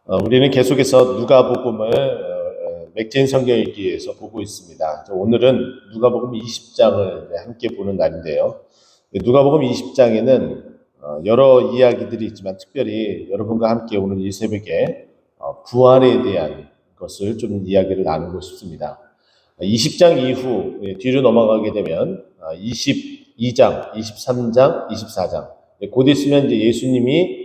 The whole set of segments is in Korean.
우리는 계속해서 누가복음을 맥제인 성경 읽기에서 보고 있습니다. 오늘은 누가복음 20장을 함께 보는 날인데요. 누가복음 20장에는 여러 이야기들이 있지만 특별히 여러분과 함께 오늘 이 새벽에 부활에 대한 것을 좀 이야기를 나누고 싶습니다. 20장 이후 뒤로 넘어가게 되면 22장, 23장, 24장 곧 있으면 이제 예수님이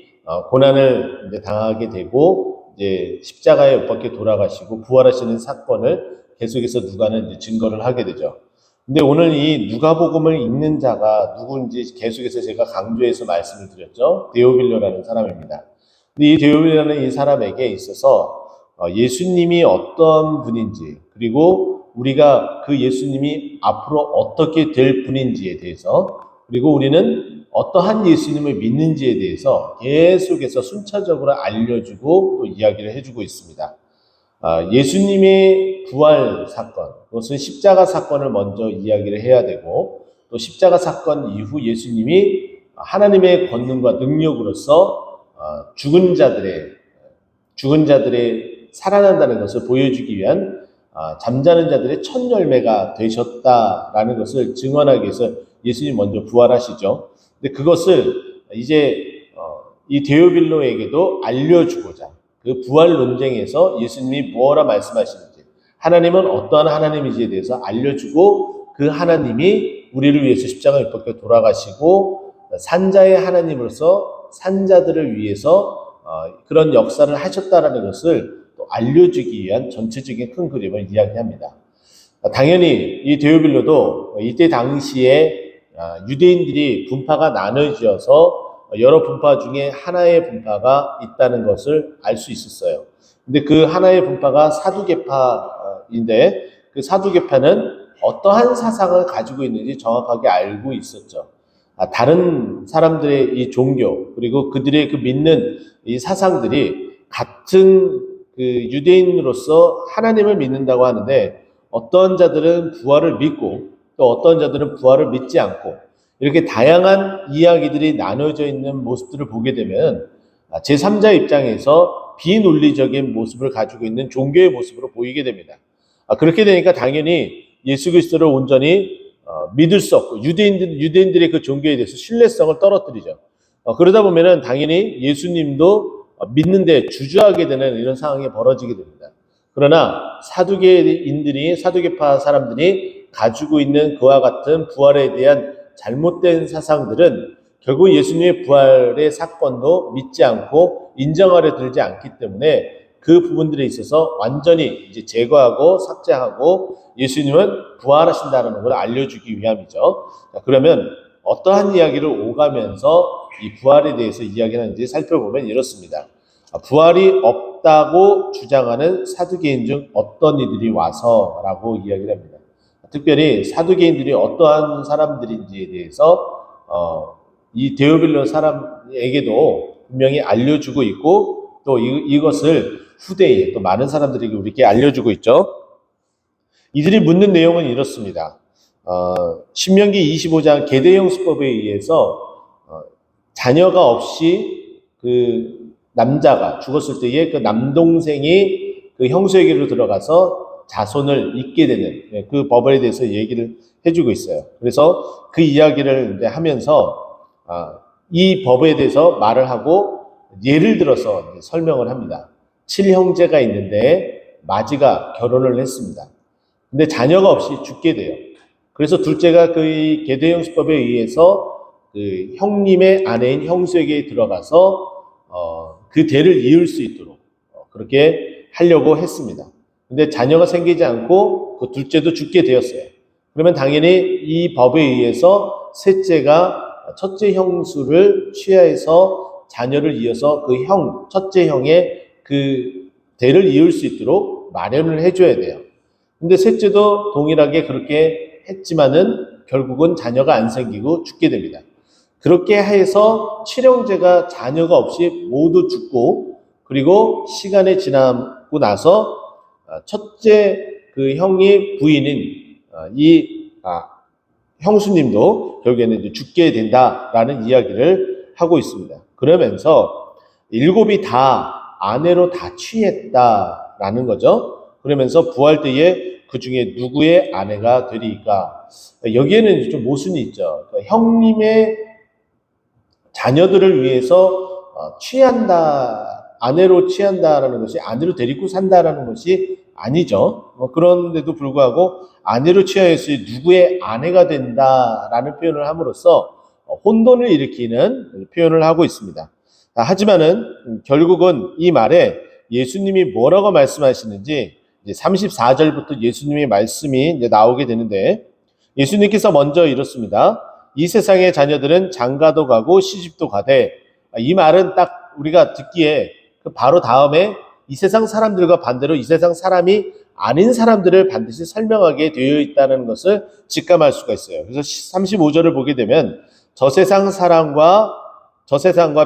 고난을 이제 당하게 되고 이제 십자가에 못 박혀 돌아가시고 부활하시는 사건을 계속해서 누가는 이제 증거를 하게 되죠. 근데 오늘 이 누가복음을 읽는 자가 누구인지 계속해서 제가 강조해서 말씀을 드렸죠. 데오빌로라는 사람입니다. 근데 이 데오빌로라는 이 사람에게 있어서 예수님이 어떤 분인지 그리고 우리가 그 예수님이 앞으로 어떻게 될 분인지에 대해서 그리고 우리는 어떠한 예수님을 믿는지에 대해서 계속해서 순차적으로 알려주고 또 이야기를 해주고 있습니다. 예수님의 부활 사건, 그것은 십자가 사건을 먼저 이야기를 해야 되고 또 십자가 사건 이후 예수님이 하나님의 권능과 능력으로서 죽은 자들의 살아난다는 것을 보여주기 위한 잠자는 자들의 첫 열매가 되셨다라는 것을 증언하기 위해서 예수님 먼저 부활하시죠. 근데 그것을 이제 이 데오빌로에게도 알려주고자 그 부활 논쟁에서 예수님이 뭐라 말씀하시는지 하나님은 어떠한 하나님인지에 대해서 알려주고 그 하나님이 우리를 위해서 십자가에 못 박혀 돌아가시고 산자의 하나님으로서 산자들을 위해서 그런 역사를 하셨다라는 것을 또 알려주기 위한 전체적인 큰 그림을 이야기합니다. 당연히 이 데오빌로도 이때 당시에 유대인들이 분파가 나눠지어서 여러 분파 중에 하나의 분파가 있다는 것을 알 수 있었어요. 근데 그 하나의 분파가 사두개파인데 그 사두개파는 어떠한 사상을 가지고 있는지 정확하게 알고 있었죠. 다른 사람들의 이 종교 그리고 그들의 그 믿는 이 사상들이 같은 그 유대인으로서 하나님을 믿는다고 하는데 어떤 자들은 부활을 믿고 또 어떤 자들은 부활을 믿지 않고 이렇게 다양한 이야기들이 나눠져 있는 모습들을 보게 되면 제3자 입장에서 비논리적인 모습을 가지고 있는 종교의 모습으로 보이게 됩니다. 그렇게 되니까 당연히 예수 그리스도를 온전히 믿을 수 없고 유대인들의 그 종교에 대해서 신뢰성을 떨어뜨리죠. 그러다 보면은 당연히 예수님도 믿는데 주저하게 되는 이런 상황이 벌어지게 됩니다. 그러나 사두개파 사람들이 가지고 있는 그와 같은 부활에 대한 잘못된 사상들은 결국 예수님의 부활의 사건도 믿지 않고 인정하려 들지 않기 때문에 그 부분들에 있어서 완전히 이제 제거하고 삭제하고 예수님은 부활하신다는 걸 알려주기 위함이죠. 그러면 어떠한 이야기를 오가면서 이 부활에 대해서 이야기하는지 살펴보면 이렇습니다. 부활이 없다고 주장하는 사두개인 중 어떤 이들이 와서라고 이야기를 합니다. 특별히 사두개인들이 어떠한 사람들인지에 대해서 이 데오빌로 사람에게도 분명히 알려주고 있고 또 이것을 후대에 또 많은 사람들에게 우리에게 알려주고 있죠. 이들이 묻는 내용은 이렇습니다. 신명기 25장 계대형 수법에 의해서 자녀가 없이 그 남자가 죽었을 때에 그 남동생이 그 형수에게로 들어가서 자손을 잇게 되는 그 법에 대해서 얘기를 해주고 있어요. 그래서 그 이야기를 이제 하면서 이 법에 대해서 말을 하고 예를 들어서 설명을 합니다. 7형제가 있는데 마지가 결혼을 했습니다. 근데 자녀가 없이 죽게 돼요. 그래서 둘째가 그 계대형 수법에 의해서 그 형님의 아내인 형수에게 들어가서 그 대를 이을 수 있도록 그렇게 하려고 했습니다. 근데 자녀가 생기지 않고 그 둘째도 죽게 되었어요. 그러면 당연히 이 법에 의해서 셋째가 첫째 형수를 취하해서 자녀를 이어서 그 첫째 형의 그 대를 이을 수 있도록 마련을 해줘야 돼요. 근데 셋째도 동일하게 그렇게 했지만은 결국은 자녀가 안 생기고 죽게 됩니다. 그렇게 해서 7형제가 자녀가 없이 모두 죽고 그리고 시간이 지나고 나서 첫째 그 형의 부인인 형수님도 결국에는 이제 죽게 된다라는 이야기를 하고 있습니다. 그러면서 일곱이 다 아내로 다 취했다라는 거죠. 그러면서 부활 때에 그 중에 누구의 아내가 되리까? 여기에는 좀 모순이 있죠. 그러니까 형님의 자녀들을 위해서 취한다, 아내로 취한다라는 것이 아내로 데리고 산다라는 것이 아니죠. 그런데도 불구하고 아내로 취하였으니 누구의 아내가 된다라는 표현을 함으로써 혼돈을 일으키는 표현을 하고 있습니다. 하지만은 결국은 이 말에 예수님이 뭐라고 말씀하시는지 이제 34절부터 예수님의 말씀이 이제 나오게 되는데 예수님께서 먼저 이렇습니다. 이 세상의 자녀들은 장가도 가고 시집도 가되, 이 말은 딱 우리가 듣기에 그 바로 다음에 이 세상 사람들과 반대로 이 세상 사람이 아닌 사람들을 반드시 설명하게 되어 있다는 것을 직감할 수가 있어요. 그래서 35절을 보게 되면 저 세상과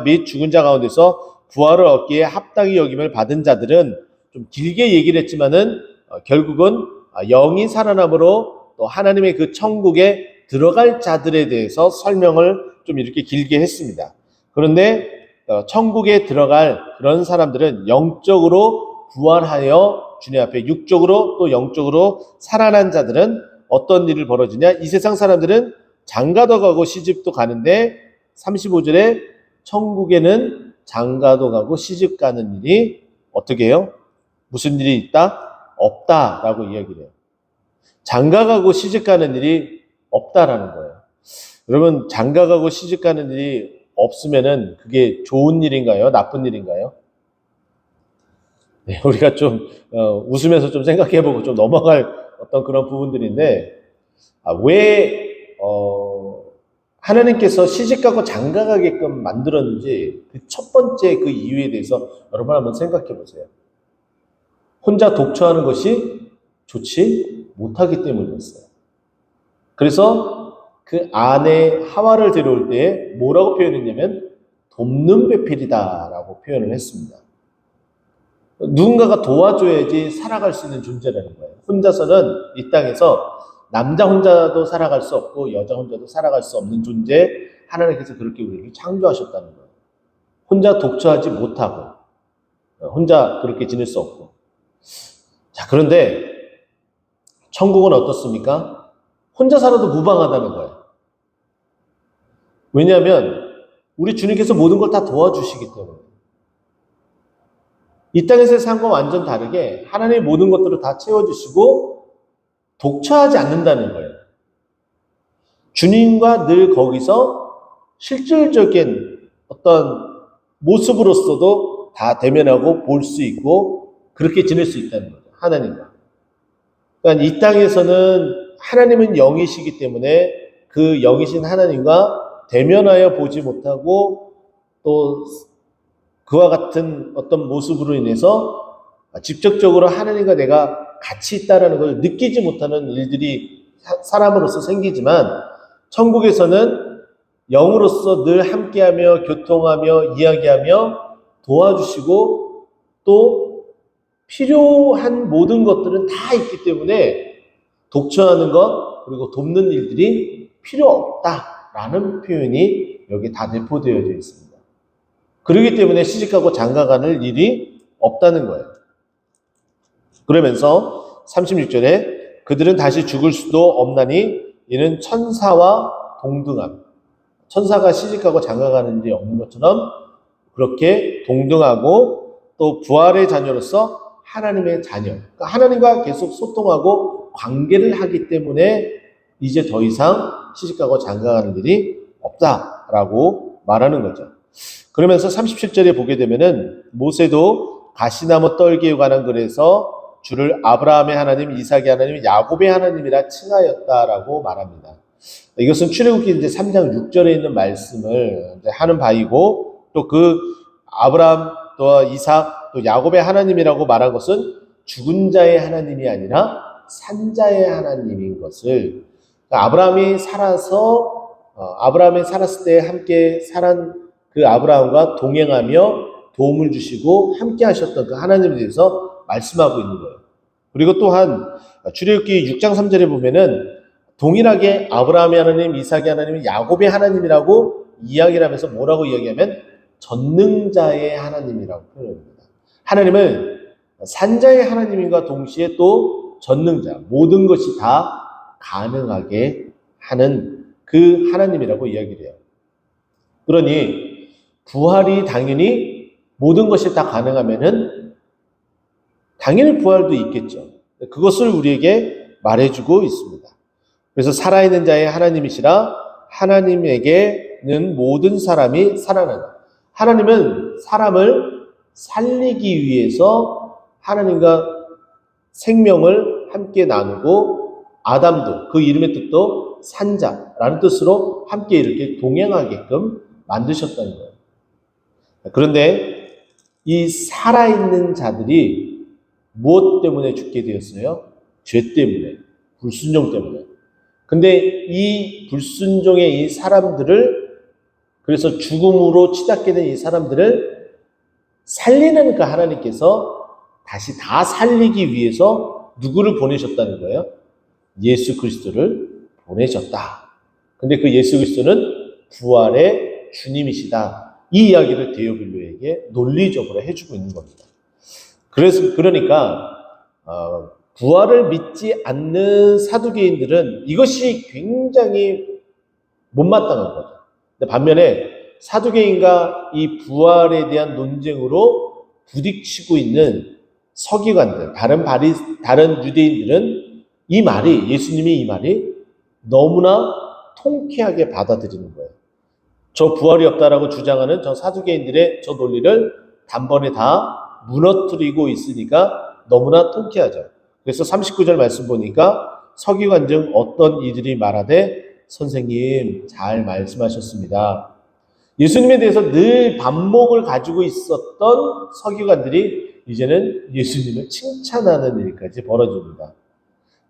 및 죽은 자 가운데서 부활을 얻기에 합당히 여김을 받은 자들은 좀 길게 얘기를 했지만은 결국은 영이 살아남으로 또 하나님의 그 천국에 들어갈 자들에 대해서 설명을 좀 이렇게 길게 했습니다. 그런데 천국에 들어갈 그런 사람들은 영적으로 부활하여 주님 앞에 육적으로 또 영적으로 살아난 자들은 어떤 일을 벌어지냐? 이 세상 사람들은 장가도 가고 시집도 가는데 35절에 천국에는 장가도 가고 시집 가는 일이 어떻게 해요? 무슨 일이 있다? 없다라고 이야기를 해요. 장가 가고 시집 가는 일이 없다라는 거예요. 여러분, 장가 가고 시집 가는 일이 없으면은 그게 좋은 일인가요? 나쁜 일인가요? 네, 우리가 좀 웃으면서 좀 생각해보고 좀 넘어갈 어떤 그런 부분들인데 왜 하나님께서 시집가고 장가가게끔 만들었는지 그 첫 번째 그 이유에 대해서 여러분 한번 생각해 보세요. 혼자 독처하는 것이 좋지 못하기 때문이었어요. 그래서 그 아내 하와를 데려올 때 뭐라고 표현했냐면 돕는 배필이다라고 표현을 했습니다. 누군가가 도와줘야지 살아갈 수 있는 존재라는 거예요. 혼자서는 이 땅에서 남자 혼자도 살아갈 수 없고 여자 혼자도 살아갈 수 없는 존재, 하나님께서 그렇게 우리에게 창조하셨다는 거예요. 혼자 독처하지 못하고 혼자 그렇게 지낼 수 없고. 자, 그런데 천국은 어떻습니까? 혼자 살아도 무방하다는 거예요. 왜냐하면 우리 주님께서 모든 걸 다 도와주시기 때문에. 이 땅에서의 삶과 완전 다르게 하나님의 모든 것들을 다 채워주시고 독처하지 않는다는 거예요. 주님과 늘 거기서 실질적인 어떤 모습으로서도 다 대면하고 볼 수 있고 그렇게 지낼 수 있다는 거죠. 하나님과. 그러니까 이 땅에서는 하나님은 영이시기 때문에 그 영이신 하나님과 대면하여 보지 못하고 또 그와 같은 어떤 모습으로 인해서 직접적으로 하나님과 내가 같이 있다는 걸 느끼지 못하는 일들이 사람으로서 생기지만 천국에서는 영으로서 늘 함께하며 교통하며 이야기하며 도와주시고 또 필요한 모든 것들은 다 있기 때문에 독처하는 것 그리고 돕는 일들이 필요 없다라는 표현이 여기 다 내포되어져 있습니다. 그렇기 때문에 시집가고 장가가는 일이 없다는 거예요. 그러면서 36절에 그들은 다시 죽을 수도 없나니 이는 천사와 동등함. 천사가 시집가고 장가가는 일이 없는 것처럼 그렇게 동등하고 또 부활의 자녀로서 하나님의 자녀. 그러니까 하나님과 계속 소통하고 관계를 하기 때문에 이제 더 이상 시집가고 장가가는 일이 없다라고 말하는 거죠. 그러면서 37절에 보게 되면은 모세도 가시나무 떨기에 관한 글에서 주를 아브라함의 하나님, 이삭의 하나님, 야곱의 하나님이라 칭하였다라고 말합니다. 이것은 출애굽기 이제 3장 6절에 있는 말씀을 하는 바이고 또 그 아브라함 또 이삭 또 야곱의 하나님이라고 말한 것은 죽은 자의 하나님이 아니라 산 자의 하나님인 것을 그러니까 아브라함이 살았을 때 함께 살한 그 아브라함과 동행하며 도움을 주시고 함께 하셨던 그 하나님에 대해서 말씀하고 있는 거예요. 그리고 또한 출애굽기 6장 3절에 보면은 동일하게 아브라함의 하나님, 이삭의 하나님, 야곱의 하나님이라고 이야기를 하면서 뭐라고 이야기하면 전능자의 하나님이라고 표현합니다. 하나님은 산자의 하나님과 동시에 또 전능자, 모든 것이 다 가능하게 하는 그 하나님이라고 이야기를 해요. 그러니 부활이 당연히 모든 것이 다 가능하면은 당연히 부활도 있겠죠. 그것을 우리에게 말해주고 있습니다. 그래서 살아있는 자의 하나님이시라 하나님에게는 모든 사람이 살아난다. 하나님은 사람을 살리기 위해서 하나님과 생명을 함께 나누고 아담도 그 이름의 뜻도 산자라는 뜻으로 함께 이렇게 동행하게끔 만드셨다는 거예요. 그런데 이 살아있는 자들이 무엇 때문에 죽게 되었어요? 죄 때문에, 불순종 때문에. 근데 이 불순종의 이 사람들을, 그래서 죽음으로 치닫게 된 이 사람들을 살리는 그 하나님께서 다시 다 살리기 위해서 누구를 보내셨다는 거예요? 예수 그리스도를 보내셨다. 근데 그 예수 그리스도는 부활의 주님이시다. 이 이야기를 데오빌로에게 논리적으로 해주고 있는 겁니다. 그러니까 부활을 믿지 않는 사두개인들은 이것이 굉장히 못마땅한 거죠. 근데 반면에 사두개인과 이 부활에 대한 논쟁으로 부딪히고 있는 서기관들, 다른 유대인들은 이 말이, 예수님이 이 말이 너무나 통쾌하게 받아들이는 거예요. 저 부활이 없다라고 주장하는 저 사두개인들의 저 논리를 단번에 다 무너뜨리고 있으니까 너무나 통쾌하죠. 그래서 39절 말씀 보니까 서기관 중 어떤 이들이 말하되 선생님 잘 말씀하셨습니다. 예수님에 대해서 늘 반목을 가지고 있었던 서기관들이 이제는 예수님을 칭찬하는 일까지 벌어집니다.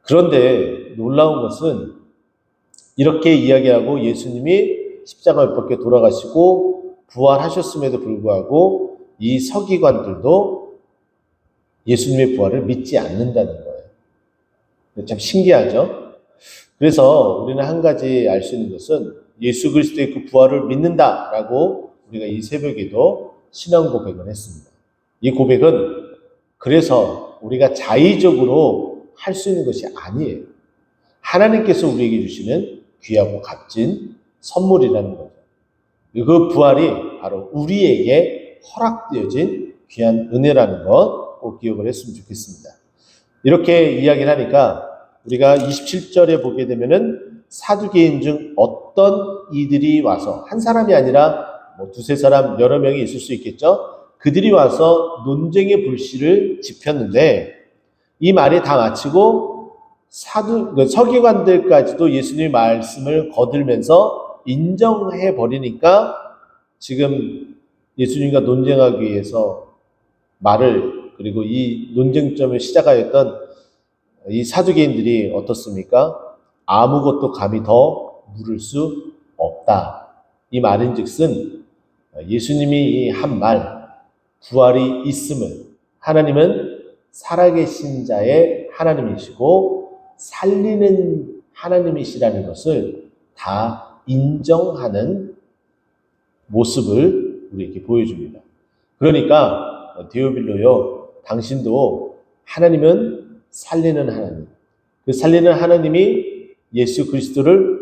그런데 놀라운 것은 이렇게 이야기하고 예수님이 십자가 못 박혀 돌아가시고 부활하셨음에도 불구하고 이 서기관들도 예수님의 부활을 믿지 않는다는 거예요. 참 신기하죠? 그래서 우리는 한 가지 알 수 있는 것은 예수 그리스도의 그 부활을 믿는다라고 우리가 이 새벽에도 신앙 고백을 했습니다. 이 고백은 그래서 우리가 자의적으로 할 수 있는 것이 아니에요. 하나님께서 우리에게 주시는 귀하고 값진 선물이라는 거죠. 그 부활이 바로 우리에게 허락되어진 귀한 은혜라는 것 꼭 기억을 했으면 좋겠습니다. 이렇게 이야기를 하니까 우리가 27절에 보게 되면은 사두개인 중 어떤 이들이 와서 한 사람이 아니라 뭐 두세 사람 여러 명이 있을 수 있겠죠. 그들이 와서 논쟁의 불씨를 지폈는데 이 말이 다 마치고 서기관들까지도 예수님의 말씀을 거들면서 인정해 버리니까 지금 예수님과 논쟁하기 위해서 그리고 이 논쟁점을 시작하였던 이 사두개인들이 어떻습니까? 아무것도 감히 더 물을 수 없다. 이 말인즉슨 예수님이 한 말, 부활이 있음을, 하나님은 살아계신 자의 하나님이시고 살리는 하나님이시라는 것을 다 인정하는 모습을 우리에게 보여줍니다. 그러니까 데오빌로요, 당신도 하나님은 살리는 하나님, 그 살리는 하나님이 예수 그리스도를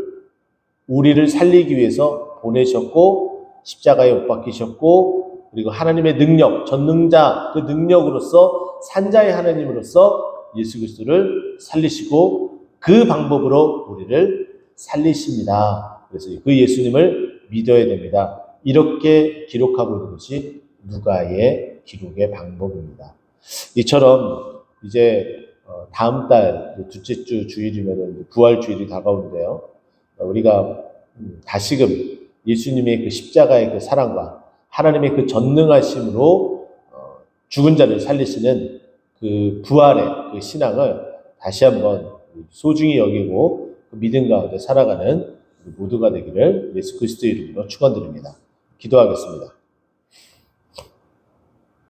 우리를 살리기 위해서 보내셨고 십자가에 못 박히셨고 그리고 하나님의 능력, 전능자 그 능력으로서 산자의 하나님으로서 예수 그리스도를 살리시고 그 방법으로 우리를 살리십니다. 그래서 그 예수님을 믿어야 됩니다. 이렇게 기록하고 있는 것이 누가의 기록의 방법입니다. 이처럼 이제 다음 달 둘째 주 주일이면 부활 주일이 다가오는데요. 우리가 다시금 예수님의 그 십자가의 그 사랑과 하나님의 그 전능하심으로 죽은 자를 살리시는 그 부활의 그 신앙을 다시 한번 소중히 여기고 그 믿음 가운데 살아가는 모두가 되기를 예수 그리스도의 이름으로 축원드립니다. 기도하겠습니다.